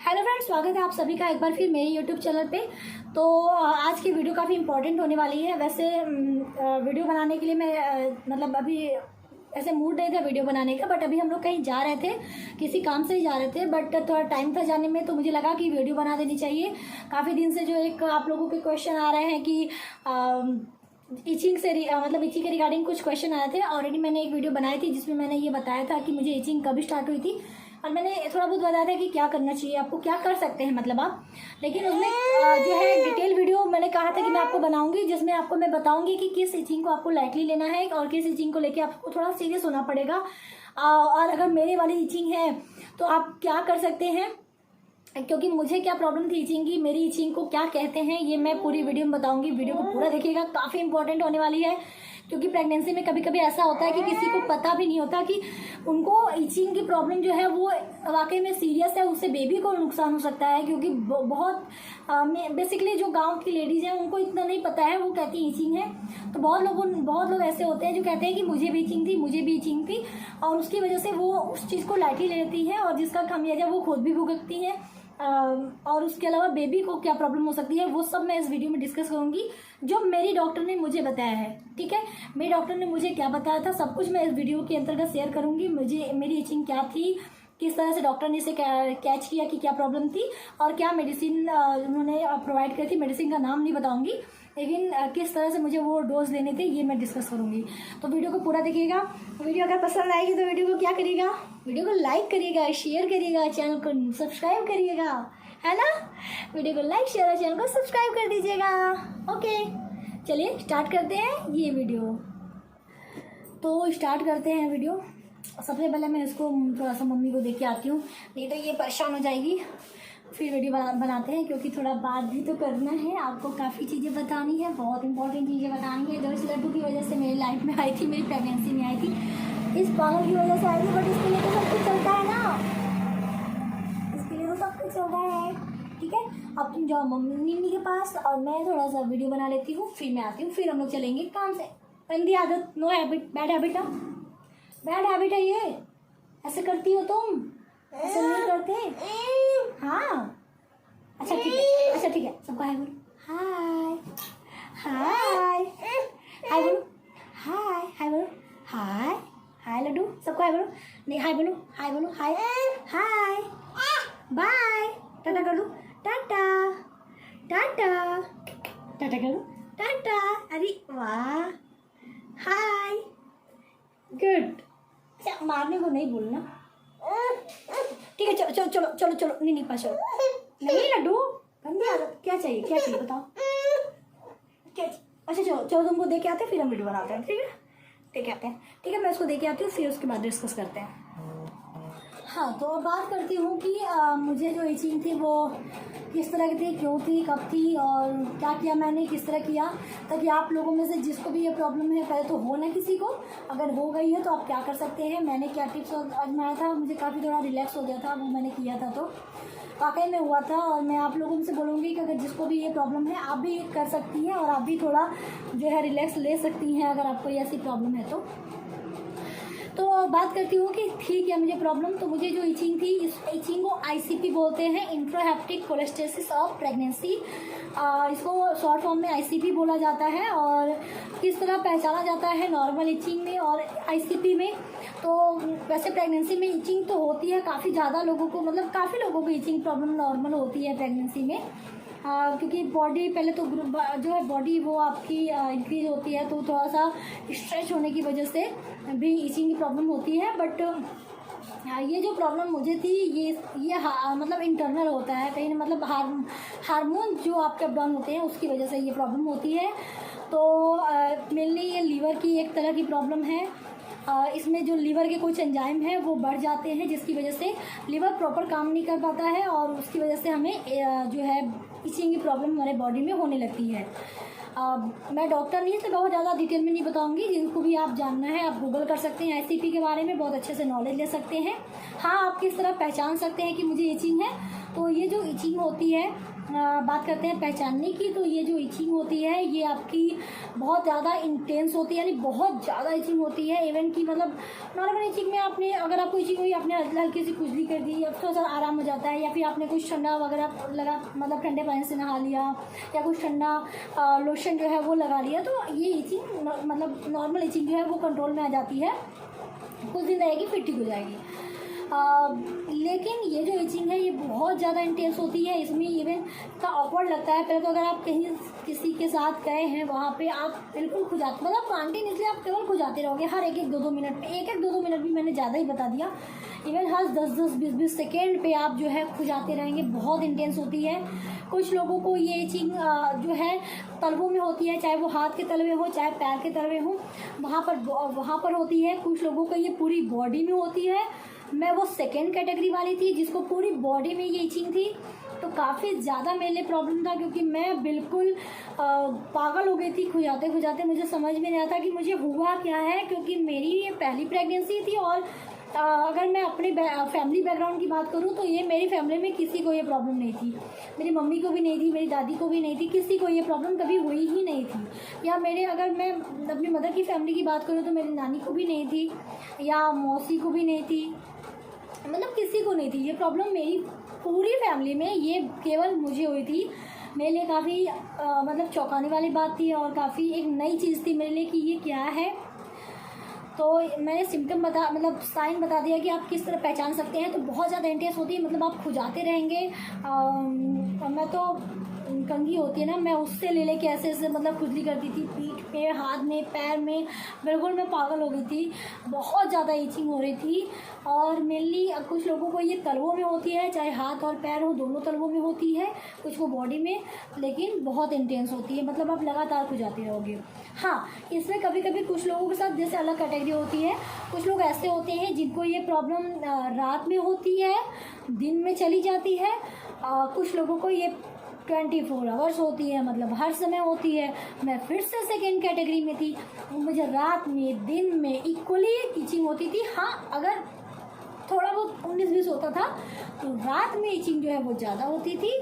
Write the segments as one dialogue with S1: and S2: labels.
S1: Hello friends, स्वागत है आप सभी का एक बार फिर मेरे यूट्यूब चैनल पे। तो आज की वीडियो काफ़ी इंपॉर्टेंट होने वाली है। वैसे वीडियो बनाने के लिए मैं मतलब अभी ऐसे मूड नहीं था वीडियो बनाने का, बट अभी हम लोग कहीं जा रहे थे, किसी काम से ही जा रहे थे, बट थोड़ा टाइम था जाने में, तो मुझे लगा कि वीडियो बना देनी चाहिए। काफ़ी दिन से जो एक आप लोगों के क्वेश्चन आ रहे हैं कि इचिंग से मतलब इचिंग के रिगार्डिंग कुछ क्वेश्चन आए थे। ऑलरेडी मैंने एक वीडियो बनाई थी जिसमें मैंने ये बताया था कि मुझे इचिंग कब स्टार्ट हुई थी, और मैंने थोड़ा बहुत बताया था कि क्या करना चाहिए, आपको क्या कर सकते हैं मतलब आप। लेकिन उसमें जो है डिटेल वीडियो मैंने कहा था कि मैं आपको बनाऊंगी, जिसमें आपको मैं बताऊंगी कि किस इचिंग को आपको लाइटली लेना है और किस इचिंग को लेके आपको थोड़ा सीरियस होना पड़ेगा। और अगर मेरे वाली इचिंग है तो आप क्या कर सकते हैं, क्योंकि मुझे क्या प्रॉब्लम थी इचिंग की, मेरी इचिंग को क्या कहते हैं, ये मैं पूरी वीडियो में बताऊंगी। वीडियो को पूरा देखिएगा, काफ़ी इंपॉर्टेंट होने वाली है। क्योंकि प्रेगनेंसी में कभी कभी ऐसा होता है कि किसी को पता भी नहीं होता कि उनको इचिंग की प्रॉब्लम जो है वो वाकई में सीरियस है, उससे बेबी को नुकसान हो सकता है। क्योंकि बहुत बेसिकली जो गांव की लेडीज़ हैं उनको इतना नहीं पता है, वो कहती हैं इचिंग है। तो बहुत लोग ऐसे होते हैं जो कहते हैं कि मुझे भी इचिंग थी, और उसकी वजह से वो उस चीज़ को लाइटली लेती हैं, और जिसका खामियाजा वो खुद भी भुगतती हैं। और उसके अलावा बेबी को क्या प्रॉब्लम हो सकती है वो सब मैं इस वीडियो में डिस्कस करूंगी, जो मेरी डॉक्टर ने मुझे बताया है। ठीक है, मेरी डॉक्टर ने मुझे क्या बताया था सब कुछ मैं इस वीडियो के अंतर्गत शेयर करूंगी। मेरी इचिंग क्या थी, किस तरह से डॉक्टर ने इसे कैच किया कि क्या प्रॉब्लम थी, और क्या मेडिसिन उन्होंने प्रोवाइड करी थी। मेडिसिन का नाम नहीं बताऊंगी, लेकिन किस तरह से मुझे वो डोज लेने थे ये मैं डिस्कस करूंगी। तो वीडियो को पूरा देखिएगा। वीडियो अगर पसंद आएगी तो वीडियो को क्या करिएगा, वीडियो को लाइक करिएगा, शेयर करिएगा, चैनल को सब्सक्राइब करिएगा, है ना। वीडियो को लाइक शेयर और चैनल को सब्सक्राइब कर दीजिएगा। ओके, चलिए स्टार्ट करते हैं ये वीडियो। तो स्टार्ट करते हैं वीडियो। सबसे पहले मैं इसको थोड़ा सा मम्मी को देख के आती हूँ, नहीं तो ये परेशान हो जाएगी। फिर वीडियो बनाते हैं, क्योंकि थोड़ा बात भी तो करना है, आपको काफ़ी चीज़ें बतानी है, बहुत इंपॉर्टेंट चीज़ें बतानी है। जो इस लड्डू की वजह से मेरी लाइफ में आई थी, मेरी प्रेगनेंसी में आई थी, इस पागल की वजह से आई थी, बट इसके लिए तो सब कुछ चलता है ना, इसके लिए तो सब कुछ चलता है। ठीक है, अब तुम जाओ मम्मी के पास, और मैं थोड़ा सा वीडियो बना लेती हूँ, फिर मैं आती हूँ, फिर हम लोग चलेंगे काम से। गंदी आदत, नो हैबिट, बैड हैबिट है, बैड हैबिट है ये। ऐसे करती हो तुम, ऐसे नहीं करते। हाँ अच्छा ठीक है, सबको हाय बोलो, हाय हाय हाय बोलो, हाय बोलो, हाय लड्डू, सबको हाय बोलो। नहीं हाय बोलो, हाय हाय बाय, टाटा कर लो, टाटा टाटा टाटा कर लो, टाटा। अरे वाह, हाय गुड। अच्छा, मारने को नहीं बोलना, ठीक है। चलो चलो चलो चलो चलो, नहीं पास चलो। नहीं लड्डू, गंदी आदत। क्या चाहिए बताओ, क्या? अच्छा चलो तुमको दे के आते हैं, फिर हम वीडियो बनाते हैं। ठीक है, दे के आते हैं। ठीक है, मैं उसको दे के आती हूँ, फिर उसके बाद डिस्कस करते हैं। हाँ, तो अब बात करती हूँ कि मुझे जो इचिंग थी वो किस तरह की थी, क्यों थी, कब थी, और क्या किया मैंने, किस तरह किया, ताकि आप लोगों में से जिसको भी ये प्रॉब्लम है, पहले तो हो ना किसी को, अगर हो गई है तो आप क्या कर सकते हैं, मैंने क्या टिप्स आजमाया था, मुझे काफ़ी थोड़ा रिलैक्स हो गया था वो मैंने किया था, तो वाकई में हुआ था। और मैं आप लोगों से बोलूँगी कि अगर जिसको भी ये प्रॉब्लम है आप भी कर सकती हैं, और आप भी थोड़ा जो है रिलैक्स ले सकती हैं अगर आपको ऐसी प्रॉब्लम है तो बात करती हूँ कि ठीक है मुझे प्रॉब्लम, तो मुझे जो इचिंग थी, इस इचिंग को आईसीपी बोलते हैं, इंट्राहेप्टिक कोलेस्टेसिस ऑफ प्रेगनेंसी। इसको शॉर्ट फॉर्म में आईसीपी बोला जाता है। और किस तरह पहचाना जाता है नॉर्मल इचिंग में और आईसीपी में। तो वैसे प्रेगनेंसी में इचिंग तो होती है काफ़ी ज़्यादा लोगों को, मतलब काफ़ी लोगों को इचिंग प्रॉब्लम नॉर्मल होती है प्रेगनेंसी में। क्योंकि बॉडी पहले तो जो है बॉडी वो आपकी इंक्रीज होती है, तो थोड़ा सा स्ट्रेच होने की वजह से भी इचिंग की प्रॉब्लम होती है। बट ये जो प्रॉब्लम मुझे थी ये मतलब इंटरनल होता है कहीं, मतलब हार्मोन जो आपके अपडाउन होते हैं उसकी वजह से ये प्रॉब्लम होती है। तो मेनली ये लीवर की एक तरह की प्रॉब्लम है। इसमें जो लीवर के कुछ एंजाइम हैं वो बढ़ जाते हैं, जिसकी वजह से लीवर प्रॉपर काम नहीं कर पाता है, और उसकी वजह से हमें जो है इचिंग की प्रॉब्लम हमारे बॉडी में होने लगती है। मैं डॉक्टर नहीं, इसलिए बहुत ज़्यादा डिटेल में नहीं बताऊंगी। जिनको भी आप जानना है आप गूगल कर सकते हैं, आईसीपी के बारे में बहुत अच्छे से नॉलेज ले सकते हैं। हाँ, आप किस तरह पहचान सकते हैं कि मुझे इचिंग है, तो ये जो इचिंग होती है, बात करते हैं पहचानने की, तो ये जो इचिंग होती है ये आपकी बहुत ज़्यादा इंटेंस होती है, यानी बहुत ज़्यादा इचिंग होती है। इवन कि मतलब नॉर्मल इचिंग में आपने, अगर आपको इचिंग हुई, आपने हल्की सी खुजली कर दी, अब थोड़ा सा आराम हो जाता है, या फिर आपने कुछ ठंडा वगैरह लगा, मतलब ठंडे पानी से नहा लिया, या कुछ ठंडा लोशन जो है वो लगा लिया, तो ये इचिंग मतलब नॉर्मल इचिंग जो है वो कंट्रोल में आ जाती है, कुछ दिन रहेगी फिर ठीक हो जाएगी। लेकिन ये जो इचिंग है ये बहुत ज़्यादा इंटेंस होती है, इसमें इवन इतना ऑकवर्ड लगता है। पहले तो अगर आप कहीं किसी के साथ गए हैं, वहाँ पे आप बिल्कुल खुजाते, मतलब कंटिन्यूसली आप केवल खुजाते रहोगे, हर एक 2-2 मिनट में, 1-2 मिनट भी मैंने ज़्यादा ही बता दिया, इवन हर 10-10, 20-20 सेकेंड पे आप जो है खुजाते रहेंगे, बहुत इंटेंस होती है। कुछ लोगों को ये इचिंग जो है तलवों में होती है, चाहे वो हाथ के तलवे हो चाहे पैर के तलवे हो, वहाँ पर होती है। कुछ लोगों को ये पूरी बॉडी में होती है। मैं वो सेकेंड कैटेगरी वाली थी जिसको पूरी बॉडी में ये इचिंग थी, तो काफ़ी ज़्यादा मेरे लिए प्रॉब्लम था, क्योंकि मैं बिल्कुल पागल हो गई थी खुजाते खुजाते। मुझे समझ में नहीं आता कि मुझे हुआ क्या है, क्योंकि मेरी ये पहली प्रेगनेंसी थी, और अगर मैं अपने फैमिली बैकग्राउंड की बात करूँ तो ये मेरी फैमिली में किसी को ये प्रॉब्लम नहीं थी। मेरी मम्मी को भी नहीं थी, मेरी दादी को भी नहीं थी, किसी को ये प्रॉब्लम कभी हुई ही नहीं थी। या अगर मैं अपनी मदर की फैमिली की बात करूँ तो मेरी नानी को भी नहीं थी, या मौसी को भी नहीं थी, मतलब किसी को नहीं थी ये प्रॉब्लम। मेरी पूरी फैमिली में ये केवल मुझे हुई थी। मेरे लिए काफ़ी मतलब चौंकाने वाली बात थी, और काफ़ी एक नई चीज़ थी मेरे लिए कि ये क्या है। तो मैंने सिम्टम मतलब साइन बता दिया कि आप किस तरह पहचान सकते हैं। तो बहुत ज़्यादा इंटेंस होती है, मतलब आप खुजाते रहेंगे। मैं तो कंघी होती है ना, मैं उससे ले के ऐसे मतलब खुजली करती थी, पीठ पे, हाथ में, पैर में, बिल्कुल मैं पागल हो गई थी। बहुत ज़्यादा इचिंग हो रही थी। और मेनली कुछ लोगों को ये तलवों में होती है, चाहे हाथ और पैर हो, दोनों तलवों में होती है, कुछ को बॉडी में, लेकिन बहुत इंटेंस होती है, मतलब आप लगातार खुजाते रहोगे। हाँ, इसमें कभी कभी कुछ लोगों के साथ जैसे अलग कैटेगरी होती है। कुछ लोग ऐसे होते हैं जिनको ये प्रॉब्लम रात में होती है, दिन में चली जाती है। कुछ लोगों को ये 24 आवर्स होती है, मतलब हर समय होती है। मैं फिर से सेकेंड कैटेगरी में थी, मुझे रात में दिन में इक्वली इचिंग होती थी। हाँ, अगर थोड़ा बहुत 19-20 होता था तो रात में इचिंग जो है वो ज़्यादा होती थी,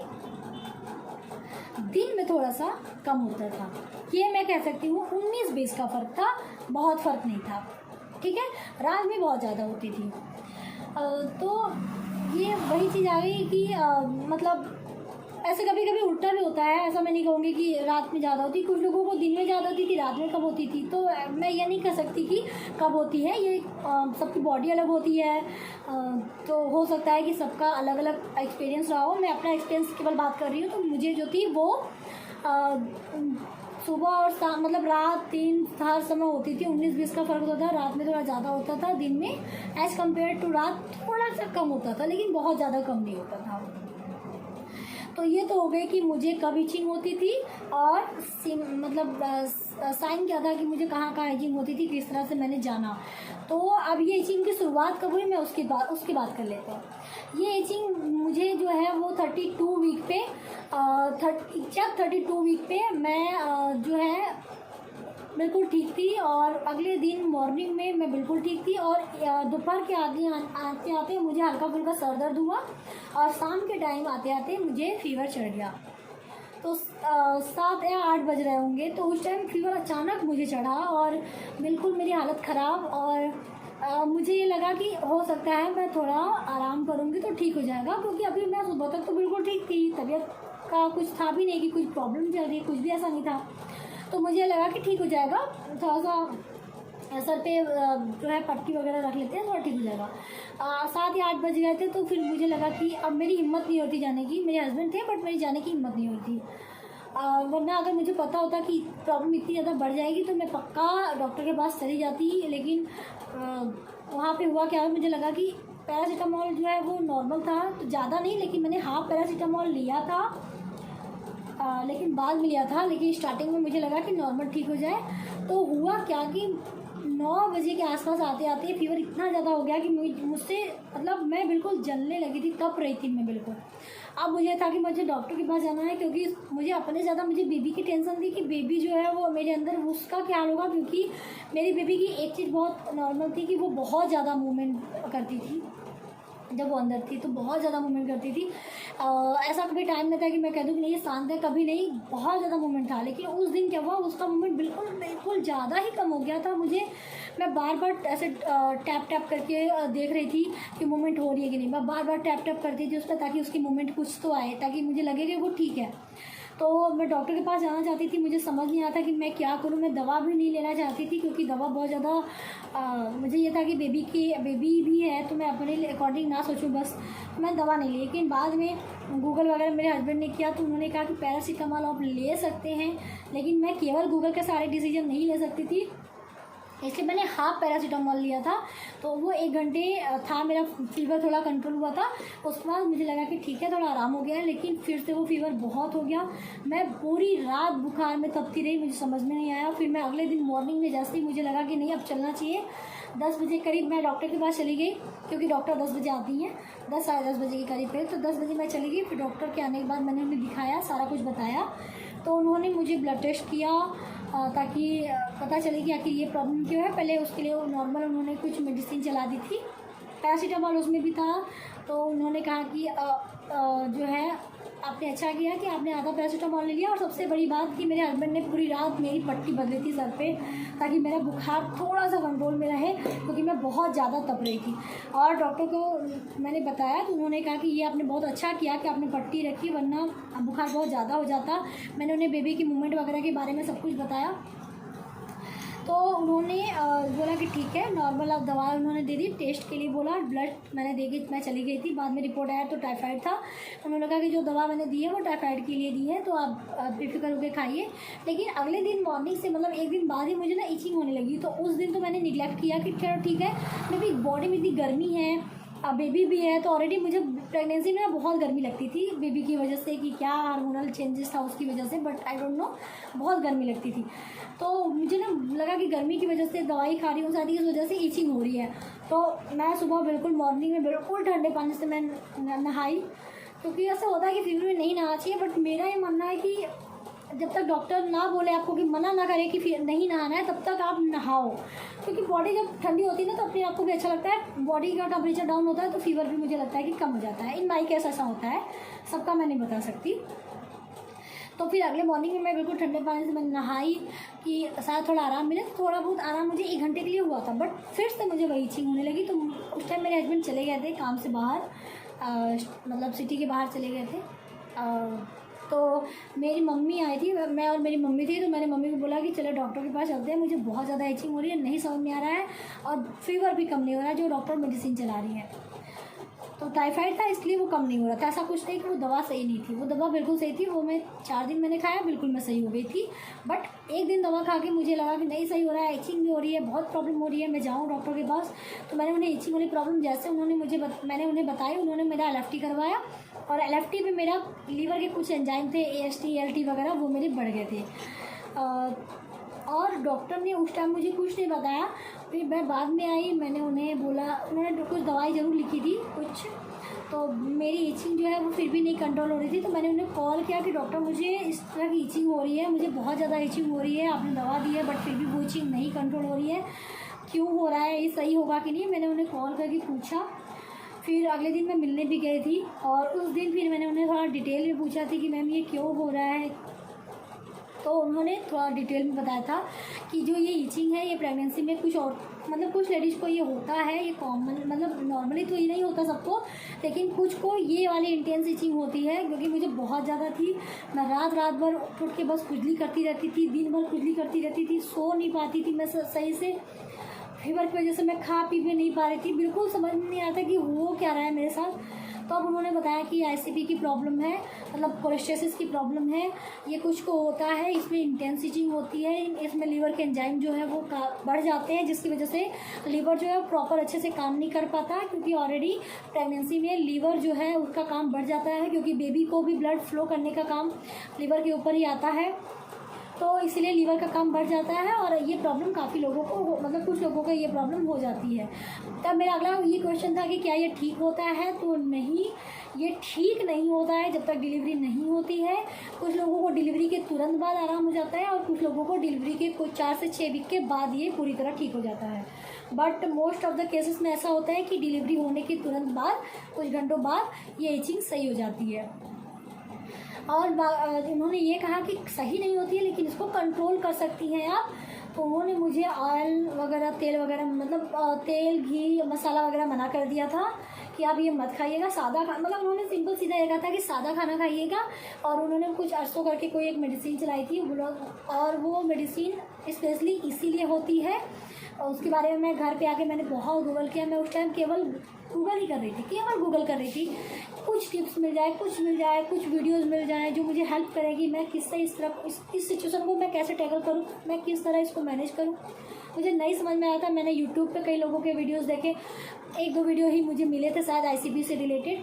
S1: दिन में थोड़ा सा कम होता था। ये मैं कह सकती हूँ 19-20 का फ़र्क था, बहुत फ़र्क नहीं था, ठीक है। रात में बहुत ज़्यादा होती थी। तो ये वही चीज़ आ गई कि मतलब ऐसे कभी कभी उल्टा भी होता है। ऐसा मैं नहीं कहूँगी कि रात में ज़्यादा होती, कुछ लोगों को दिन में ज़्यादा होती थी, रात में कब होती थी। तो मैं ये नहीं कह सकती कि कब होती है, ये सबकी बॉडी अलग होती है। तो हो सकता है कि सबका अलग अलग एक्सपीरियंस रहा हो। मैं अपना एक्सपीरियंस केवल बात कर रही हूँ। तो मुझे जो थी वो सुबह और शाम, मतलब रात दिन हर समय होती थी। 19-20 का फ़र्क होता था, रात में थोड़ा ज़्यादा होता था, दिन में एज़ कम्पेयर टू रात थोड़ा सा कम होता था, लेकिन बहुत ज़्यादा कम नहीं होता था। तो ये तो हो गई कि मुझे कब इचिंग होती थी, और मतलब साइन क्या था कि मुझे कहाँ कहाँ इचिंग होती थी, किस तरह से मैंने जाना। तो अब ये इचिंग की शुरुआत कब हुई, मैं उसकी बात कर लेते हैं। ये इचिंग मुझे जो है वो 32 वीक पे 32 वीक पे मैं जो है बिल्कुल ठीक थी, और अगले दिन मॉर्निंग में मैं बिल्कुल ठीक थी, और दोपहर के आते आते मुझे हल्का फुल्का सर दर्द हुआ, और शाम के टाइम आते आते मुझे फीवर चढ़ गया। तो 7 या 8 बज रहे होंगे, तो उस टाइम फीवर अचानक मुझे चढ़ा, और बिल्कुल मेरी हालत ख़राब। और मुझे ये लगा कि हो सकता है मैं थोड़ा आराम करूँगी तो ठीक हो जाएगा, क्योंकि अभी मैं सुबह तक तो बिल्कुल ठीक थी, तबीयत का कुछ था भी नहीं कि कुछ प्रॉब्लम चल रही है, कुछ भी ऐसा नहीं था। तो मुझे लगा कि ठीक हो जाएगा, थोड़ा सा सर पे जो है पट्टी वगैरह रख लेते हैं, थोड़ा ठीक हो जाएगा। 7 या 8 बज गए थे, तो फिर मुझे लगा कि अब मेरी हिम्मत नहीं होती जाने की। मेरे हस्बैंड थे, बट मेरी जाने की हिम्मत नहीं होती। वरना अगर मुझे पता होता कि प्रॉब्लम इतनी ज़्यादा बढ़ जाएगी तो मैं पक्का डॉक्टर के पास चली जाती। लेकिन वहाँ पे हुआ क्या, मुझे लगा कि पैरासीटामोल जो है वो नॉर्मल था, तो ज़्यादा नहीं, लेकिन मैंने हाफ पैरासीटामोल लिया था, लेकिन बाद में लिया था। लेकिन स्टार्टिंग में मुझे लगा कि नॉर्मल ठीक हो जाए। तो हुआ क्या कि 9 बजे के आसपास आते आते फीवर इतना ज़्यादा हो गया कि मुझसे मतलब मैं बिल्कुल जलने लगी थी, तप रही थी मैं बिल्कुल। अब मुझे था कि मुझे डॉक्टर के पास जाना है, क्योंकि मुझे अपने ज़्यादा मुझे बेबी की टेंशन थी कि बेबी जो है वो मेरे अंदर, उसका क्या होगा। क्योंकि मेरी बेबी की एक चीज़ बहुत नॉर्मल थी कि वो बहुत ज़्यादा मूवमेंट करती थी, जब वो अंदर थी तो बहुत ज़्यादा मूवमेंट करती थी। ऐसा कभी टाइम नहीं था कि मैं कह दूँ कि नहीं ये शांत है, कभी नहीं, बहुत ज़्यादा मूवमेंट था। लेकिन उस दिन क्या हुआ, उसका मूवमेंट बिल्कुल बिल्कुल ज़्यादा ही कम हो गया था। मैं बार बार ऐसे टैप टैप करके देख रही थी कि मूवमेंट हो रही है कि नहीं। मैं बार बार टैप टैप करती थी उस पर ताकि उसकी मूवमेंट कुछ तो आए, ताकि मुझे लगे कि वो ठीक है। तो मैं डॉक्टर के पास जाना चाहती थी, मुझे समझ नहीं आता कि मैं क्या करूं। मैं दवा भी नहीं लेना चाहती थी क्योंकि दवा बहुत ज़्यादा मुझे ये था कि बेबी भी है तो मैं अपने अकॉर्डिंग ना सोचूं, बस मैं दवा नहीं ली। लेकिन बाद में गूगल वगैरह मेरे हस्बैंड ने किया तो उन्होंने कहा कि पैरासीटामोल आप ले सकते हैं। लेकिन मैं केवल गूगल के सारे डिसीजन नहीं ले सकती थी, इसलिए मैंने हाफ पैरासीटामोल लिया था। तो वो 1 घंटे था, मेरा फीवर थोड़ा कंट्रोल हुआ था। उसके बाद मुझे लगा कि ठीक है थोड़ा आराम हो गया है, लेकिन फिर से वो फीवर बहुत हो गया। मैं पूरी रात बुखार में तपती रही, मुझे समझ में नहीं आया। फिर मैं अगले दिन मॉर्निंग में जैसे ही मुझे लगा कि नहीं अब चलना चाहिए, 10 बजे करीब मैं डॉक्टर के पास चली गई, क्योंकि डॉक्टर 10 बजे आती हैं, 10 साढ़े 10 बजे के करीब पे। तो 10 बजे मैं चली गई। फिर डॉक्टर के आने के बाद मैंने उन्हें दिखाया, सारा कुछ बताया। तो उन्होंने मुझे ब्लड टेस्ट किया ताकि पता चले कि आखिर ये प्रॉब्लम क्यों है। पहले उसके लिए नॉर्मल उन्होंने कुछ मेडिसिन चला दी थी, पैरासीटामोल उसमें भी था। तो उन्होंने कहा कि जो है आपने अच्छा किया कि आपने आधा पैरासीटामोल ले लिया। और सबसे बड़ी बात कि मेरे हस्बैंड ने पूरी रात मेरी पट्टी बदली थी सर पे, ताकि मेरा बुखार थोड़ा सा कंट्रोल में रहे, क्योंकि मैं बहुत ज़्यादा तप रही थी। और डॉक्टर को मैंने बताया तो उन्होंने कहा कि ये आपने बहुत अच्छा किया कि आपने पट्टी रखी, वरना बुखार बहुत ज़्यादा हो जाता। मैंने उन्हें बेबी की मूवमेंट वगैरह के बारे में सब कुछ बताया। तो उन्होंने बोला कि ठीक है, नॉर्मल आप दवा उन्होंने दे दी। टेस्ट के लिए बोला, ब्लड मैंने दे के मैं चली गई थी। बाद में रिपोर्ट आया तो टाइफाइड था। उन्होंने कहा कि जो दवा मैंने दी है वो टाइफाइड के लिए दी है, तो आप बेफिक्र होकर खाइए। लेकिन अगले दिन मॉर्निंग से, मतलब 1 दिन बाद ही मुझे ना इचिंग होने लगी। तो उस दिन तो मैंने निगलेक्ट किया कि चलो ठीक है, मेरी बॉडी में इतनी गर्मी है, अब बेबी भी है। तो ऑलरेडी मुझे प्रेगनेंसी में बहुत गर्मी लगती थी बेबी की वजह से, कि क्या हार्मोनल चेंजेस था उसकी वजह से, बट आई डोंट नो, बहुत गर्मी लगती थी। तो मुझे ना लगा कि गर्मी की वजह से दवाई खा रही हूँ, शायद इस वजह से ईचिंग हो रही है। तो मैं सुबह बिल्कुल मॉर्निंग में बिल्कुल ठंडे पानी से मैं नहाई, क्योंकि ऐसा होता है कि फीवर में नहीं नहाना चाहिए। बट मेरा ये मानना है कि जब तक डॉक्टर ना बोले आपको, कि मना ना करे कि फिर नहीं नहाना है, तब तक आप नहाओ। क्योंकि बॉडी जब ठंडी होती है ना तो अपने आप को भी अच्छा लगता है। बॉडी का टेम्परेचर डाउन होता है तो फीवर भी मुझे लगता है कि कम हो जाता है। इन माई केस ऐसा होता है, सबका मैं नहीं बता सकती। तो फिर अगले मॉर्निंग में मैं बिल्कुल ठंडे पानी से मैंने नहाई कि शायद थोड़ा आराम मिले। तो थोड़ा बहुत आराम मुझे 1 घंटे के लिए हुआ था, बट फिर से मुझे वही इचिंग होने लगी। तो उस टाइम मेरे हस्बैंड चले गए थे काम से बाहर, मतलब सिटी के बाहर चले गए थे। तो मेरी मम्मी आई थी, मैं और मेरी मम्मी थी। तो मैंने मम्मी को बोला कि चलो डॉक्टर के पास चलते हैं, मुझे बहुत ज़्यादा इचिंग हो रही है, नहीं समझ में आ रहा है, और फीवर भी कम नहीं हो रहा है जो डॉक्टर मेडिसिन चला रही है। तो टाइफाइड था इसलिए वो कम नहीं हो रहा था। ऐसा कुछ नहीं कि वो दवा सही नहीं थी, वो दवा बिल्कुल सही थी। वो मैं 4 दिन मैंने खाया, बिल्कुल मैं सही हो गई थी। बट 1 दिन दवा खा के मुझे लगा कि नहीं सही हो रहा है, इचिंग भी हो रही है, बहुत प्रॉब्लम हो रही है, मैं जाऊँ डॉक्टर के पास। तो मैंने उन्हें इचिंग वाली प्रॉब्लम जैसे उन्होंने मैंने उन्हें बताई, उन्होंने मेरा LFT करवाया। और LFT में मेरा लीवर के कुछ एंजाइम थे, AST ALT वगैरह, वो मेरे बढ़ गए थे। और डॉक्टर ने उस टाइम मुझे कुछ नहीं बताया। फिर मैं बाद में आई, मैंने उन्हें बोला, उन्होंने कुछ दवाई ज़रूर लिखी थी कुछ। तो मेरी इचिंग जो है वो फिर भी नहीं कंट्रोल हो रही थी। तो मैंने उन्हें कॉल किया कि डॉक्टर मुझे इस तरह की इचिंग हो रही है, मुझे बहुत ज़्यादा इचिंग हो रही है, आपने दवा दी है बट फिर भी वो इचिंग नहीं कंट्रोल हो रही है, क्यों हो रहा है, ये सही होगा कि नहीं। मैंने उन्हें कॉल करके पूछा। फिर अगले दिन मैं मिलने भी गई थी, और उस दिन फिर मैंने उन्हें थोड़ा डिटेल में पूछा थी कि मैम ये क्यों हो रहा है। तो उन्होंने थोड़ा डिटेल में बताया था कि जो ये इचिंग है ये प्रेगनेंसी में कुछ और, मतलब कुछ लेडीज़ को ये होता है, ये कॉमन, मतलब नॉर्मली तो ये नहीं होता सबको, लेकिन कुछ को ये वाली इंटेंस इचिंग होती है। क्योंकि मुझे बहुत ज़्यादा थी, मैं रात भर उठ के बस खुजली करती रहती थी, दिन भर खुजली करती रहती थी, सो नहीं पाती थी मैं सही से। फीवर की वजह से मैं खा पी भी नहीं पा रही थी, बिल्कुल समझ में नहीं आता कि हो क्या रहा है मेरे साथ। तो अब उन्होंने बताया कि ICP की प्रॉब्लम है, मतलब कोलेस्टेसिस की प्रॉब्लम है, ये कुछ को होता है, इसमें इंटेंस इचिंग होती है, इसमें लीवर के एंजाइम जो है वो बढ़ जाते हैं, जिसकी वजह से लीवर जो है प्रॉपर अच्छे से काम नहीं कर पाता। क्योंकि ऑलरेडी प्रेगनेंसी में लीवर जो है उसका काम बढ़ जाता है, क्योंकि बेबी को भी ब्लड फ्लो करने का काम लीवर के ऊपर ही आता है। तो इसलिए लीवर का काम बढ़ जाता है, और ये प्रॉब्लम काफ़ी लोगों को, मतलब कुछ लोगों को ये प्रॉब्लम हो जाती है। तब मेरा अगला ये क्वेश्चन था कि क्या ये ठीक होता है। तो नहीं, ये ठीक नहीं होता है जब तक डिलीवरी नहीं होती है। कुछ लोगों को डिलीवरी के तुरंत बाद आराम हो जाता है, और कुछ लोगों को डिलीवरी के कुछ 4 से 6 वीक के बाद ये पूरी तरह ठीक हो जाता है। But most of the cases में ऐसा होता है कि डिलीवरी होने के तुरंत बाद कुछ घंटों बाद ये इचिंग सही हो जाती है। और उन्होंने ये कहा कि सही नहीं होती है लेकिन इसको कंट्रोल कर सकती हैं आप। तो उन्होंने मुझे ऑयल वगैरह, तेल वगैरह, मतलब तेल, घी, मसाला वगैरह मना कर दिया था कि आप ये मत खाइएगा, सादा मतलब उन्होंने सिंपल सीधा ये कहा था कि सादा खाना खाइएगा। और उन्होंने कुछ अरसों करके कोई एक मेडिसिन चलाई थी और वो मेडिसिन स्पेशली इसीलिए होती है। और उसके बारे में मैं घर पे आके मैंने बहुत गूगल किया। मैं उस टाइम केवल गूगल ही कर रही थी, केवल गूगल कर रही थी, कुछ टिप्स मिल जाए, कुछ मिल जाए, कुछ वीडियोस मिल जाए जो मुझे हेल्प करेगी, मैं किससे इस तरह इस सिचुएशन को मैं कैसे टैकल करूँ, मैं किस तरह इसको मैनेज करूँ। मुझे नहीं समझ में आया था। मैंने यूट्यूब पे कई लोगों के वीडियोस देखे, 1-2 वीडियो ही मुझे मिले थे शायद ICP से रिलेटेड,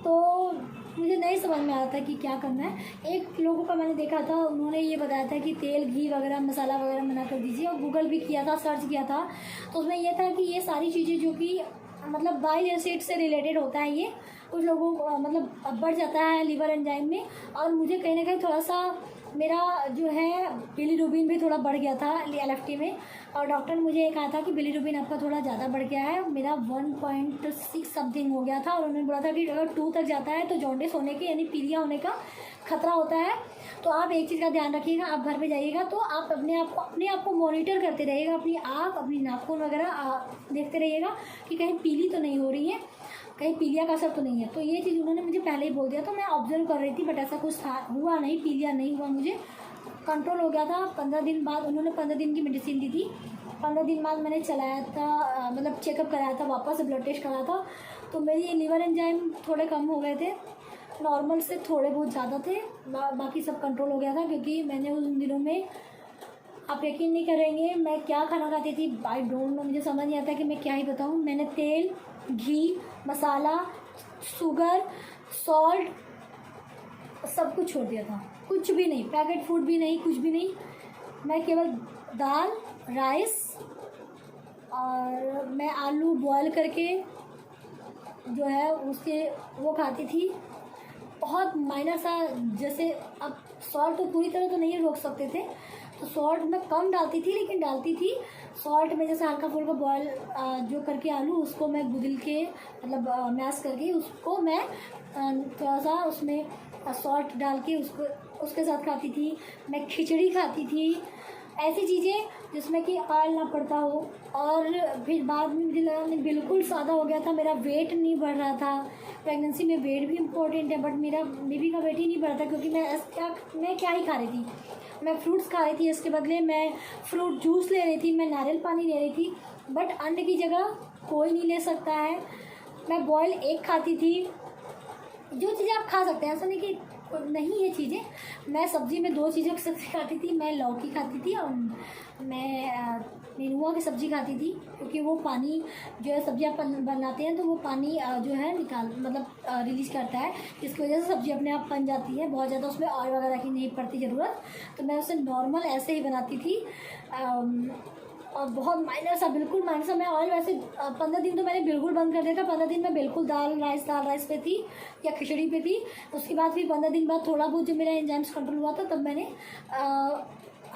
S1: तो मुझे नहीं समझ में आया था कि क्या करना है। एक लोगों का मैंने देखा था, उन्होंने ये बताया था कि तेल, घी वगैरह, मसाला वगैरह मना कर दीजिए। और गूगल भी किया था, सर्च किया था, तो उसमें यह था कि ये सारी चीज़ें जो कि मतलब बाइल एसिड से रिलेटेड होता है, ये कुछ लोगों को मतलब बढ़ जाता है लिवर एंजाइम में। और मुझे कहीं ना कहीं थोड़ा सा मेरा जो है बिलीरुबिन भी थोड़ा बढ़ गया था LFT में। और डॉक्टर ने मुझे ये कहा था कि बिलीरुबिन आपका थोड़ा ज़्यादा बढ़ गया है, मेरा 1.6 समथिंग हो गया था। और उन्होंने बोला था कि अगर 2 तक जाता है तो जॉन्डिस होने के यानी पीलिया होने का खतरा होता है। तो आप एक चीज़ का ध्यान रखिएगा, आप घर पे जाइएगा तो आप अपने आप को मॉनिटर करते रहिएगा, अपनी आँख, अपनी नाखून वगैरह देखते रहिएगा कि कहीं पीली तो नहीं हो रही है, कहीं पीलिया का असर तो नहीं है। तो ये चीज़ उन्होंने मुझे पहले ही बोल दिया, तो मैं ऑब्जर्व कर रही थी, बट ऐसा कुछ हुआ नहीं, पीलिया नहीं हुआ, मुझे कंट्रोल हो गया था। 15 दिन बाद उन्होंने 15 दिन की मेडिसिन दी थी। 15 दिन बाद मैंने चलाया था, मतलब चेकअप कराया था, वापस ब्लड टेस्ट कराया था, तो मेरी लिवर एंजाइम थोड़े कम हो गए थे, नॉर्मल से थोड़े बहुत ज़्यादा थे, बाकी सब कंट्रोल हो गया था। क्योंकि मैंने उन दिनों में, आप यकीन नहीं करेंगे, मैं क्या खाना खाती थी, आई डोंट नो, मुझे समझ नहीं आता कि मैं क्या ही बताऊँ। मैंने तेल, घी, मसाला, शुगर, सॉल्ट सब कुछ छोड़ दिया था, कुछ भी नहीं, पैकेट फूड भी नहीं, कुछ भी नहीं। मैं केवल दाल, राइस और मैं आलू बॉयल करके जो है उसके वो खाती थी। बहुत माइनर सा, जैसे अब सॉल्ट तो पूरी तरह तो नहीं रोक सकते थे, तो सॉल्ट मैं कम डालती थी, लेकिन डालती थी सॉल्ट में, जैसे हल्का फुल्का बॉयल जो करके आलू, उसको मैं गुदल के मतलब मैश करके उसको मैं थोड़ा सा उसमें सॉल्ट डाल के उसके साथ खाती थी। मैं खिचड़ी खाती थी, ऐसी चीज़ें जिसमें कि ऑयल ना पड़ता हो। और फिर बाद में मुझे लगा मैं बिल्कुल सादा हो गया था, मेरा वेट नहीं बढ़ रहा था। प्रेगनेंसी में वेट भी इम्पोर्टेंट है, बट मेरा बेबी का वेट ही नहीं बढ़ा था, क्योंकि मैं क्या ही खा रही थी, मैं फ्रूट्स खा रही थी, इसके बदले मैं फ्रूट जूस ले रही थी, मैं नारियल पानी ले रही थी, बट अंडे की जगह कोई नहीं ले सकता है। मैं बॉयल एग खाती थी, जो चीज़ें आप खा सकते हैं, ऐसा नहीं कि नहीं ये चीज़ें। मैं सब्ज़ी में 2 चीज़ों की सब्ज़ी खाती थी, मैं लौकी खाती थी और मैं नेनुआ की सब्ज़ी खाती थी, क्योंकि वो पानी जो है सब्ज़ी आप बनाते हैं तो वो पानी जो है रिलीज़ करता है, जिसकी वजह से सब्ज़ी अपने आप बन जाती है, बहुत ज़्यादा उसमें ऑयल वगैरह की नहीं पड़ती ज़रूरत। तो मैं उसे नॉर्मल ऐसे ही बनाती थी, और बहुत माइनर सा, बिल्कुल माइनर सा। मैं ऑयल वैसे 15 दिन तो मैंने बिल्कुल बंद कर दिया था। 15 दिन मैं बिल्कुल दाल राइस पे थी या खिचड़ी पे थी। उसके बाद फिर 15 दिन बाद थोड़ा बहुत जब मेरा एंजाइम्स कंट्रोल हुआ था, तब मैंने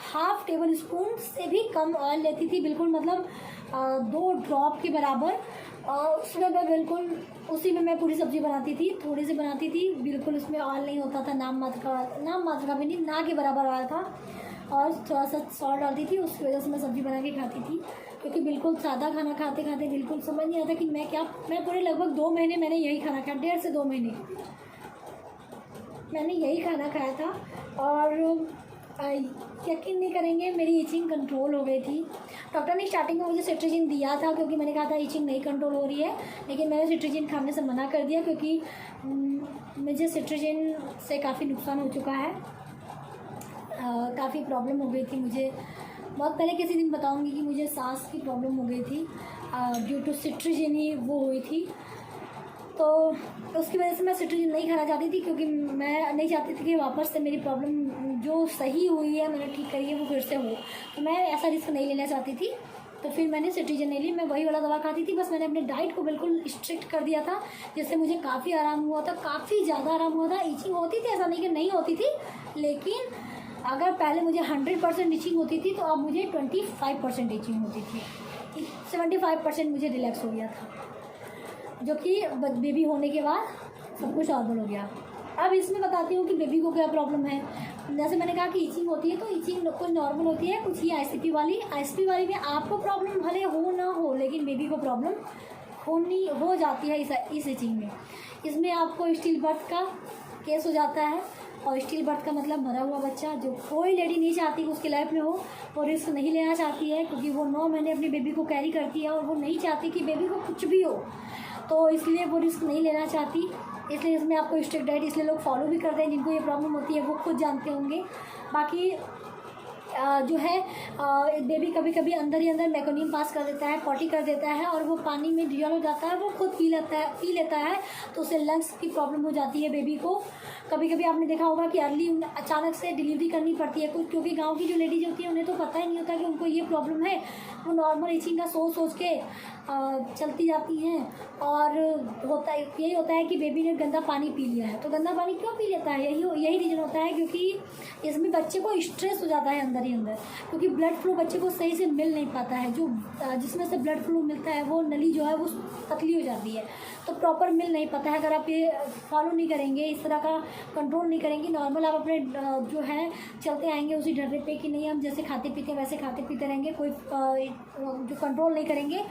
S1: ½ टेबल स्पून से भी कम ऑयल लेती थी, बिल्कुल मतलब 2 ड्रॉप के बराबर। और उसमें मैं बिल्कुल उसी में मैं पूरी सब्ज़ी बनाती थी, थोड़ी सी बनाती थी, बिल्कुल उसमें ऑयल नहीं होता था, नाम मात्र का भी नहीं, ना के बराबर ऑयल था। और थोड़ा सा सॉल्ट डालती थी, उसकी वजह से मैं सब्ज़ी बना के खाती थी, क्योंकि बिल्कुल सादा खाना खाते खाते बिल्कुल समझ नहीं आता कि मैं पूरे लगभग 2 महीने मैंने यही खाना खाया, 1.5 से 2 महीने मैंने यही खाना खाया था। और यकीन नहीं करेंगे, मेरी इचिंग कंट्रोल हो गई थी। डॉक्टर ने स्टार्टिंग में मुझे सिट्राजिन दिया था, क्योंकि मैंने कहा था इचिंग नहीं कंट्रोल हो रही है, लेकिन मैंने सिट्राजिन खाने से मना कर दिया, क्योंकि मुझे सिट्राजिन से काफ़ी नुकसान हो चुका है, काफ़ी प्रॉब्लम हो गई थी मुझे। बहुत पहले किसी दिन बताऊंगी कि मुझे सांस की प्रॉब्लम हो गई थी, ड्यू टू सिट्राजिन ही वो हुई थी। तो उसकी वजह से मैं सिट्राजिन नहीं खाना चाहती थी, क्योंकि मैं नहीं चाहती थी कि वापस से मेरी प्रॉब्लम जो सही हुई है, मैंने ठीक करी है, वो फिर से हो। तो मैं ऐसा रिस्क नहीं लेना चाहती थी, तो फिर मैंने सिट्राजिन नहीं ली। मैं वही वाला दवा खाती थी, बस मैंने अपने डाइट को बिल्कुल स्ट्रिक्ट कर दिया था, जिससे मुझे काफ़ी आराम हुआ था, काफ़ी ज़्यादा आराम हुआ था। इचिंग होती थी, ऐसा नहीं कि नहीं होती थी, लेकिन अगर पहले मुझे 100% इचिंग होती थी, तो अब मुझे 25% इचिंग होती थी। 75% मुझे रिलैक्स हो गया था, जो कि बेबी होने के बाद सब कुछ नॉर्मल हो गया। अब इसमें बताती हूँ कि बेबी को क्या प्रॉब्लम है। जैसे मैंने कहा कि ईचिंग होती है, तो ईचिंग कुछ नॉर्मल होती है, कुछ ही आईसीपी वाली में आपको प्रॉब्लम भले हो ना हो, लेकिन बेबी को प्रॉब्लम हो जाती है इस ईचिंग में। इसमें आपको स्टिल बर्थ का केस हो जाता है, और स्टिल बर्थ का मतलब मरा हुआ बच्चा, जो कोई लेडी नहीं चाहती कि उसकी लाइफ में हो, और रिस्क नहीं लेना चाहती है, क्योंकि वो 9 महीने अपनी बेबी को कैरी करती है और वो नहीं चाहती कि बेबी को कुछ भी हो, तो इसलिए वो रिस्क नहीं लेना चाहती। इसलिए इसमें आपको स्ट्रिक्ट डाइट इसलिए लोग फॉलो भी करते हैं, जिनको ये प्रॉब्लम होती है वो खुद जानते होंगे। बाकी जो है बेबी कभी कभी अंदर ही अंदर मेकोनियम पास कर देता है, पॉटी कर देता है, और वो पानी में डिजॉल्व हो जाता है, वो खुद पी लेता है, तो उससे लंग्स की प्रॉब्लम हो जाती है बेबी को। कभी कभी आपने देखा होगा कि अर्ली अचानक से डिलीवरी करनी पड़ती है कुछ, क्योंकि गांव की जो लेडीज होती है उन्हें तो पता ही नहीं होता कि उनको ये प्रॉब्लम है। वो नॉर्मल ईचिंग का सोच के चलती जाती हैं, और यही होता है कि बेबी ने गंदा पानी पी लिया है। तो गंदा पानी क्यों पी लेता है, यही रीज़न होता है, क्योंकि इसमें बच्चे को स्ट्रेस हो जाता है अंदर ही अंदर, क्योंकि ब्लड फ्लो बच्चे को सही से मिल नहीं पाता है। जो जिसमें से ब्लड फ्लो मिलता है वो नली जो है वो पतली हो जाती है, तो प्रॉपर मिल नहीं पाता है। अगर आप ये फॉलो नहीं करेंगे, इस तरह का कंट्रोल नहीं करेंगे, नॉर्मल आप अपने जो है चलते आएंगे उसी ढर्रे पे कि नहीं हम जैसे खाते पीते वैसे खाते पीते रहेंगे, कोई जो कंट्रोल नहीं करेंगे।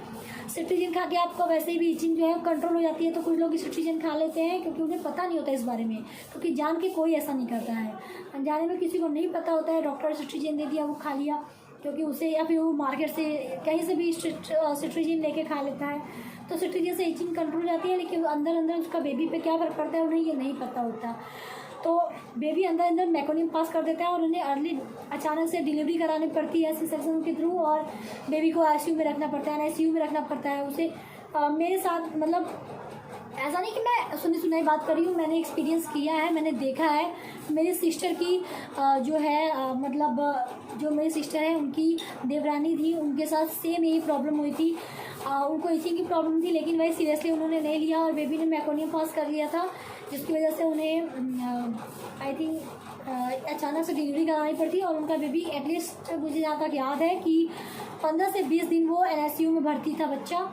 S1: सिट्रीजिन खा के आपका वैसे भी ईचिंग जो है कंट्रोल हो जाती है, तो कुछ लोग सिट्रीजिन खा लेते हैं क्योंकि उन्हें पता नहीं होता इस बारे में, क्योंकि जान के कोई ऐसा नहीं करता है। अनजाने में किसी को नहीं पता होता है, डॉक्टर सिट्रीजिन दे दिया वो खा लिया, क्योंकि उसे या फिर वो मार्केट से कहीं से भी सिट्रीजिन लेके खा लेता है, तो सिट्रीजिन से ईचिंग कंट्रोल हो जाती है, लेकिन अंदर अंदर उसका बेबी पे क्या फ़र्क पड़ता है उन्हें ये नहीं पता होता। तो बेबी अंदर अंदर मेकोनियम पास कर देता है, और उन्हें अर्ली अचानक से डिलीवरी करानी पड़ती है सी-सेक्शन के थ्रू, और बेबी को आईसीयू में रखना पड़ता है, आईसीयू में रखना पड़ता है उसे। मेरे साथ मतलब ऐसा नहीं कि मैं सुनी सुनाई बात कर रही हूँ, मैंने एक्सपीरियंस किया है, मैंने देखा है। मेरी सिस्टर की जो है मतलब जो मेरी सिस्टर है उनकी देवरानी थी, उनके साथ सेम यही प्रॉब्लम हुई थी। उनको ईचिंग की प्रॉब्लम थी, लेकिन वही सीरियसली उन्होंने नहीं लिया, और बेबी ने मेकोनियम पास कर लिया था, जिसकी वजह से उन्हें आई थिंक अचानक से डिलीवरी करानी पड़ती, और उनका बेबी एटलीस्ट मुझे जहाँ तक याद है कि 15 से 20 दिन वो एनआईसीयू में भर्ती था बच्चा।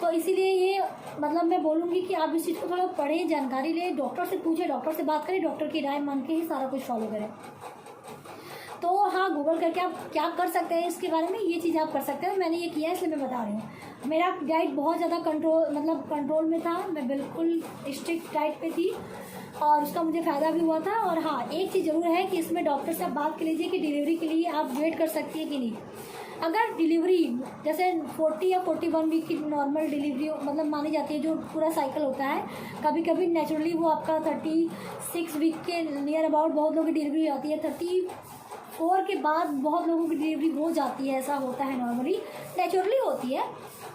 S1: तो इसीलिए ये मतलब मैं बोलूँगी कि आप इस चीज़ को थोड़ा पढ़ें, जानकारी लें, डॉक्टर से पूछें, डॉक्टर से बात करें, डॉक्टर की राय मान के ही सारा कुछ फॉलो करें। तो हाँ, गूगल करके आप क्या कर सकते हैं इसके बारे में, ये चीज़ आप कर सकते हैं। मैंने ये किया है इसलिए मैं बता रही हूँ। मेरा डाइट बहुत ज़्यादा कंट्रोल में था, मैं बिल्कुल स्ट्रिक्ट डाइट पे थी, और उसका मुझे फ़ायदा भी हुआ था। और हाँ, एक चीज़ ज़रूर है कि इसमें डॉक्टर से आप बात कर लीजिए कि डिलीवरी के लिए आप वेट कर सकती है कि नहीं। अगर डिलीवरी जैसे 40 या 41 वीक की नॉर्मल डिलीवरी मतलब मानी जाती है, जो पूरा साइकिल होता है, कभी कभी नेचुरली वो आपका 36 वीक के नियर अबाउट बहुत लोगों की डिलीवरी आती है, 34 के बाद बहुत लोगों की डिलीवरी हो जाती है, ऐसा होता है नॉर्मली, नेचुरली होती है,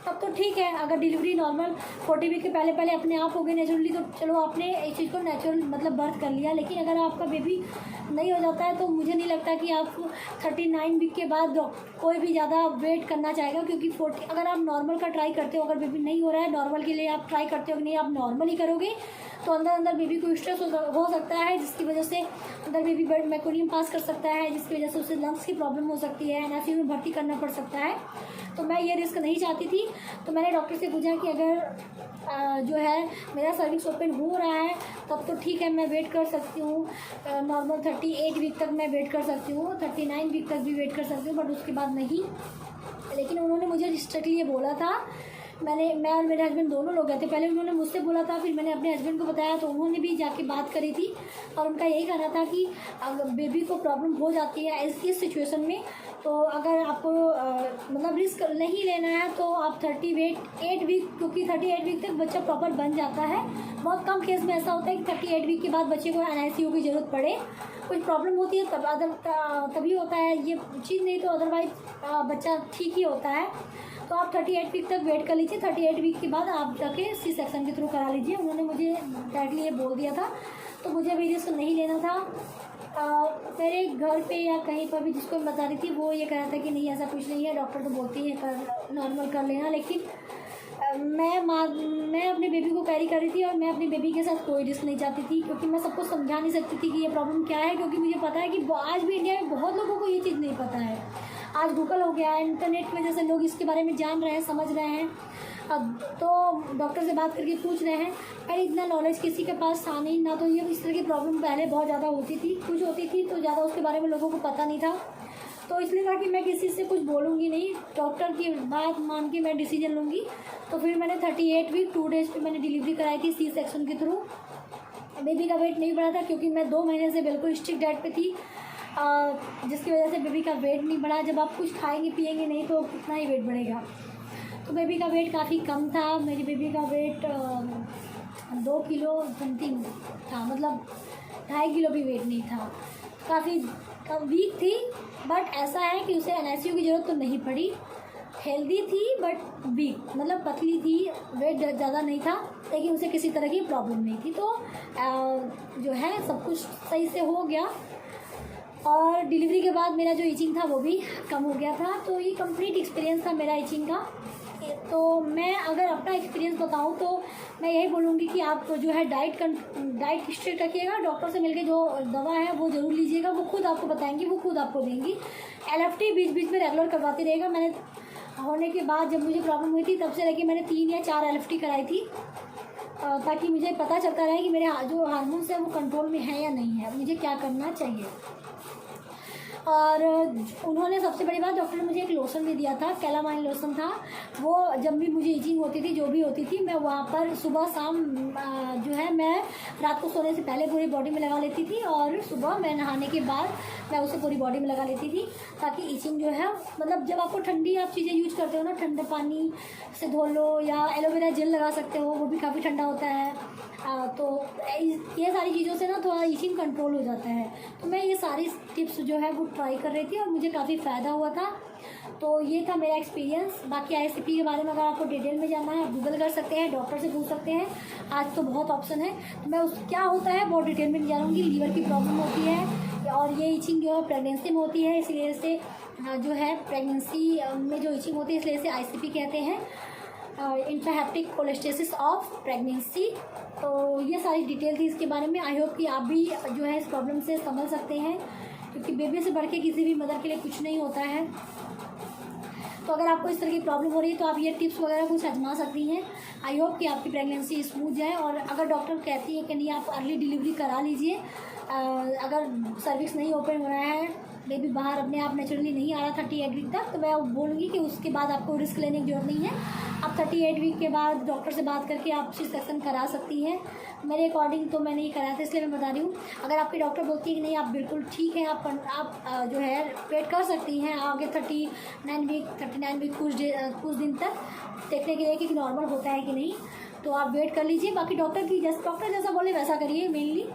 S1: तब तो ठीक है। अगर डिलीवरी नॉर्मल 40 वीक के पहले अपने आप हो गई नेचुरली, तो चलो आपने इस चीज़ को नेचुरल मतलब बर्थ कर लिया। लेकिन अगर आपका बेबी नहीं हो जाता है, तो मुझे नहीं लगता कि आप 39 वीक के बाद कोई भी ज़्यादा वेट करना चाहेगा, क्योंकि 40 अगर आप नॉर्मल का ट्राई करते हो, अगर बेबी नहीं हो रहा है नॉर्मल के लिए आप ट्राई करते हो कि नहीं, आप नॉर्मल ही करोगे, तो अंदर अंदर बेबी को स्ट्रेस हो सकता है, जिसकी वजह से अंदर बेबी मेकोनियम पास कर सकता है, जिसकी वजह से उसे लंग्स की प्रॉब्लम हो सकती है, एनआईसीयू में भर्ती करना पड़ सकता है। तो मैं ये रिस्क नहीं चाहती थी, तो मैंने डॉक्टर से पूछा कि अगर जो है मेरा सर्विक्स ओपन हो रहा है तब तो ठीक है, मैं वेट कर सकती हूँ, नॉर्मल 38 वीक तक मैं वेट कर सकती हूँ, 39 वीक तक भी वेट कर सकती हूँ, बट उसके बाद नहीं। लेकिन उन्होंने मुझे स्ट्रिक्टली ये बोला था, मैं और मेरे हस्बैंड दोनों लोग गए थे। पहले उन्होंने मुझसे बोला था, फिर मैंने अपने हस्बैंड को बताया, तो उन्होंने भी जाके बात करी थी, और उनका यही कहना था कि अगर बेबी को प्रॉब्लम हो जाती है इस सिचुएशन में, तो अगर आपको मतलब रिस्क नहीं लेना है, तो आप 38 वीक, क्योंकि 38 वीक तक बच्चा प्रॉपर बन जाता है। बहुत कम केस में ऐसा होता है कि 38 वीक के बाद बच्चे को एनआईसीयू की ज़रूरत पड़े, कुछ प्रॉब्लम होती है तभी होता है ये चीज़, नहीं तो अदरवाइज बच्चा ठीक ही होता है। तो आप 38 वीक तक वेट कर लीजिए, 38 वीक के बाद आप जाके सी-सेक्शन के थ्रू करा लीजिए। उन्होंने मुझे डायरेक्टली ये बोल दिया था, तो मुझे भी रिस्क नहीं लेना था। मेरे घर पे या कहीं पर भी जिसको मैं बता रही थी, वो ये कह रहा था कि नहीं ऐसा कुछ नहीं है, डॉक्टर तो बोलती है कर नॉर्मल कर लेना। लेकिन मैं अपने बेबी को कैरी कर रही थी, और मैं अपनी बेबी के साथ कोई रिस्क नहीं चाहती थी, क्योंकि मैं सबको समझा नहीं सकती थी कि ये प्रॉब्लम क्या है, क्योंकि मुझे पता है कि आज भी इंडिया में बहुत लोगों को ये चीज़ नहीं पता है। आज गूगल हो गया है, इंटरनेट की वजह से लोग इसके बारे में जान रहे हैं, समझ रहे हैं। अब तो डॉक्टर से बात करके पूछ रहे हैं। पहले इतना नॉलेज किसी के पास था नहीं, ना तो ये इस तरह की प्रॉब्लम पहले बहुत ज़्यादा होती थी, कुछ होती थी तो ज़्यादा उसके बारे में लोगों को पता नहीं था। तो इसलिए था कि मैं किसी से कुछ बोलूँगी नहीं, डॉक्टर की बात मान के मैं डिसीजन लूँगी। तो फिर मैंने 38 वीक 2 डेज़ पे मैंने डिलीवरी कराई थी सी सेक्शन के थ्रू। बेबी का वेट नहीं बढ़ा था क्योंकि मैं 2 महीने से बिल्कुल स्ट्रिक्ट डाइट पे थी, जिसकी वजह से बेबी का वेट नहीं बढ़ा। जब आप कुछ खाएंगे पिएंगे नहीं तो कितना ही वेट बढ़ेगा। तो बेबी का वेट काफ़ी कम था। मेरी बेबी का वेट 2 किलो समथिंग था, मतलब 2.5 किलो भी वेट नहीं था। काफ़ी वीक थी, बट ऐसा है कि उसे NICU की ज़रूरत तो नहीं पड़ी। हेल्दी थी बट वीक, मतलब पतली थी, वेट ज़्यादा नहीं था, लेकिन उसे किसी तरह की प्रॉब्लम नहीं थी। तो जो है सब कुछ सही से हो गया। और डिलीवरी के बाद मेरा जो इचिंग था वो भी कम हो गया था। तो ये कंप्लीट एक्सपीरियंस था मेरा इचिंग का। तो मैं अगर अपना एक्सपीरियंस बताऊं तो मैं यही बोलूँगी कि आप जो है डाइट स्ट्रिक्ट रखिएगा। डॉक्टर से मिलके जो दवा है वो ज़रूर लीजिएगा, वो खुद आपको बताएंगी, वो खुद आपको देंगी। LFT बीच बीच में रेगुलर करवाती रहेगा। मैंने होने के बाद जब मुझे प्रॉब्लम हुई थी तब से लेके मैंने 3 या 4 LFT कराई थी, ताकि मुझे पता चलता रहे कि मेरे जो हार्मोन्स हैं वो कंट्रोल में है या नहीं है, मुझे क्या करना चाहिए। और उन्होंने सबसे बड़ी बात, डॉक्टर ने मुझे एक लोशन भी दिया था, कैलामाइन लोशन था। वो जब भी मुझे इचिंग होती थी, जो भी होती थी, मैं वहाँ पर सुबह शाम जो है मैं रात को सोने से पहले पूरी बॉडी में लगा लेती थी, और सुबह मैं नहाने के बाद मैं उसे पूरी बॉडी में लगा लेती थी, ताकि इचिंग जो है, मतलब जब आपको ठंडी आप चीज़ें यूज करते हो ना, ठंडे पानी से धो लो या एलोवेरा जेल लगा सकते हो, वो भी काफ़ी ठंडा होता है। तो ये सारी चीज़ों से ना थोड़ा इचिंग कंट्रोल हो जाता है। तो मैं ये सारी टिप्स जो है वो ट्राई कर रही थी और मुझे काफ़ी फ़ायदा हुआ था। तो ये था मेरा एक्सपीरियंस। बाकी ICP के बारे में अगर आपको डिटेल में जानना है, गूगल कर सकते हैं, डॉक्टर से पूछ सकते हैं। आज तो बहुत ऑप्शन है। तो मैं क्या होता है बहुत डिटेल में नहीं जानूँगी। लीवर की प्रॉब्लम होती है और ये इचिंग जो है प्रेगनेंसी में होती है, इसलिए से जो है प्रेगनेंसी में जो इचिंग होती है इसलिए से ICP कहते हैं, इंट्राहेपेटिक कोलेस्टेसिस ऑफ प्रेगनेंसी। तो ये सारी डिटेल थी इसके बारे में। आई होप कि आप भी जो है इस प्रॉब्लम से संभल सकते हैं, क्योंकि बेबी से बढ़ के किसी भी मदर के लिए कुछ नहीं होता है। तो अगर आपको इस तरह की प्रॉब्लम हो रही है तो आप ये टिप्स वगैरह कुछ आजमा सकती हैं। आई होप कि आपकी प्रेगनेंसी स्मूथ जाए। और अगर डॉक्टर कहती है कि नहीं आप अर्ली डिलीवरी करा लीजिए, अगर सर्विक्स नहीं ओपन हो रहा है, बेबी बाहर अपने आप नेचुरली नहीं आ रहा 38 वीक तक, तो मैं बोलूँगी कि उसके बाद आपको रिस्क लेने की जरूरत नहीं है। आप 38 वीक के बाद डॉक्टर से बात करके आप सी सेक्शन करा सकती हैं। मेरे अकॉर्डिंग तो मैं नहीं कराया था, इसलिए मैं बता रही हूँ। अगर आपकी डॉक्टर बोलती है कि नहीं आप बिल्कुल ठीक है, आप जो है वेट कर सकती हैं आगे 39 वीक कुछ दिन तक देखने के लिए कि नॉर्मल होता है कि नहीं, तो आप वेट कर लीजिए। बाकी डॉक्टर जैसा बोले वैसा करिए मेनली।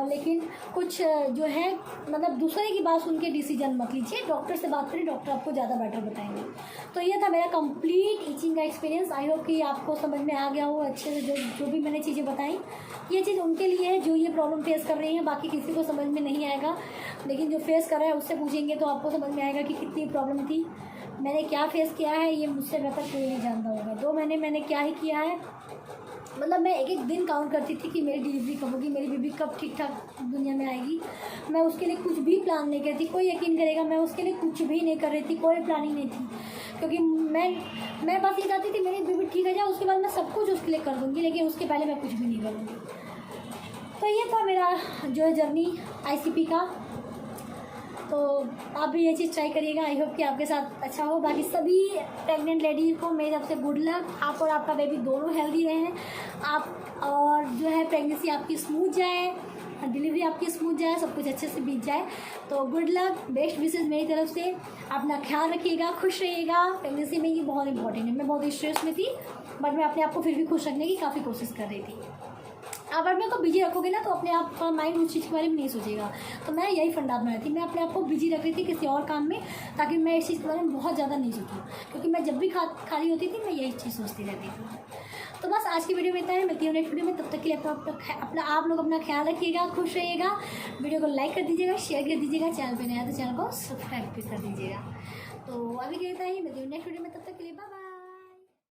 S1: लेकिन कुछ जो है मतलब दूसरे की बात सुन के डिसीजन मत लीजिए, डॉक्टर से बात करिए, डॉक्टर आपको ज़्यादा बेटर बताएंगे। तो ये था मेरा कंप्लीट इचिंग का एक्सपीरियंस। आई होप कि आपको समझ में आ गया हो अच्छे से। जो भी मैंने चीज़ें बताई, ये चीज़ उनके लिए है जो ये प्रॉब्लम फेस कर रही हैं, बाकी किसी को समझ में नहीं आएगा। लेकिन जो फेस कर रहा है उससे पूछेंगे तो आपको समझ में आएगा कि कितनी प्रॉब्लम थी, मैंने क्या फेस किया है, ये मुझसे बेहतर कोई नहीं जानता होगा। 2 महीने मैंने क्या ही किया है, मतलब मैं एक दिन काउंट करती थी कि मेरी डिलीवरी कब होगी, मेरी बेबी कब ठीक ठाक दुनिया में आएगी। मैं उसके लिए कुछ भी प्लान नहीं करती, कोई यकीन करेगा मैं उसके लिए कुछ भी नहीं कर रही थी, कोई प्लानिंग नहीं थी, क्योंकि मैं बस ये चाहती थी मेरी बेबी ठीक हो जाए, उसके बाद मैं सब कुछ उसके लिए कर दूँगी, लेकिन उसके पहले मैं कुछ भी नहीं करूँगी। तो ये था मेरा जो है जर्नी ICP का। तो आप भी ये चीज़ ट्राई करिएगा। आई होप कि आपके साथ अच्छा हो। बाकी सभी प्रेग्नेंट लेडी को मेरी तरफ से गुड लक। आप और आपका बेबी दोनों हेल्दी रहें, आप और जो है प्रेगनेंसी आपकी स्मूथ जाए, डिलीवरी आपकी स्मूथ जाए, सब कुछ अच्छे से बीत जाए। तो गुड लक, बेस्ट विशेज़ मेरी तरफ से। अपना ख्याल रखिएगा, खुश रहिएगा। प्रेगनेंसी में ये बहुत इंपॉर्टेंट है। मैं बहुत स्ट्रेस में थी, बट मैं अपने आप को फिर भी खुश रखने की काफ़ी कोशिश कर रही थी। आप अपने को बिजी रखोगे ना तो अपने आप का माइंड उस चीज़ के बारे में नहीं सोचेगा। तो मैं यही फंडा बना रही थी, मैं अपने आप को बिजी रख रही थी किसी और काम में, ताकि मैं इस चीज़ के बारे में बहुत ज़्यादा नहीं सोचूँ, क्योंकि मैं जब भी खाली होती थी मैं यही चीज़ सोचती रहती थी। तो बस आज की वीडियो में इतना है, मिलती हूँ नेक्स्ट वीडियो में। तब तक के लिए आप लोग अपना ख्याल रखिएगा, खुश रहिएगा। वीडियो को लाइक कर दीजिएगा, शेयर कर दीजिएगा, चैनल पर नया तो चैनल को सब्सक्राइब भी कर दीजिएगा। तो अभी के लिए इतना ही, मिलती हूँ नेक्स्ट वीडियो में। तब तक के लिए बाय बाय।